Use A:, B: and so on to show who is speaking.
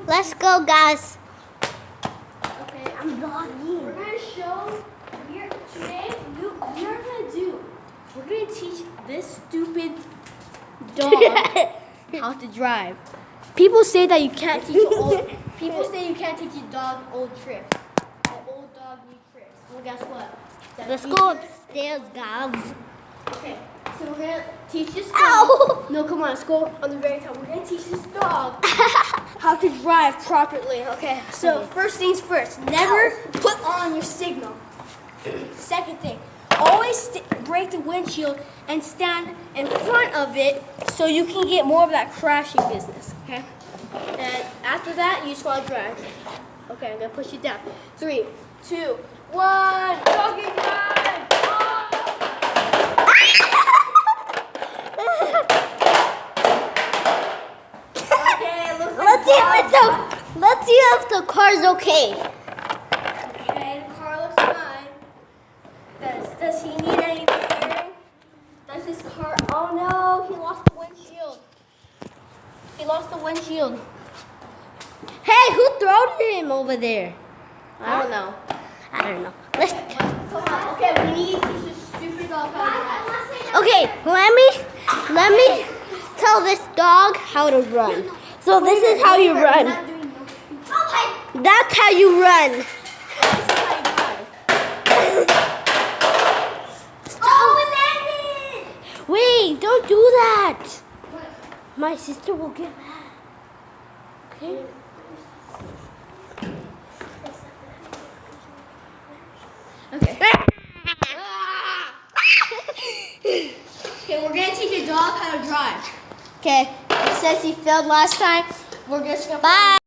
A: Let's go, guys.
B: Okay,
A: I'm vlogging.
B: we're gonna show. Today, we're gonna teach this stupid dog how to drive. People say that you can't teach people say you can't teach your dog old tricks. An old dog needs tricks. Well, guess what?
A: Let's go upstairs, guys.
B: Okay, so we're gonna teach this dog.
A: Ow!
B: No, come on, let's go on the very top. We're gonna teach this dog how to drive properly. Okay, so first things first, never put on your signal. Second thing, always break the windshield and stand in front of it so you can get more of that crashing business. Okay, and after that, you just want to drive. Okay, I'm gonna push you down. 3, 2, 1, doggy drive!
A: Let's see if the car's okay.
B: Okay, the car looks fine. Does he need any repairing? Does his car? Oh no, he lost the windshield. He lost the windshield.
A: Hey, who threw him over there?
B: I don't know.
A: I don't know. Let's.
B: Come on. Okay, we need to teach this stupid dog how to drive.
A: Okay, let me tell this dog how to run. So this is how you run. That's how you run.
B: This is how you drive.
A: Wait, don't do that. My sister will get mad. Okay?
B: Okay. Okay, we're gonna teach your dog how to drive. Okay. It says he failed last time. We're just gonna.
A: Bye.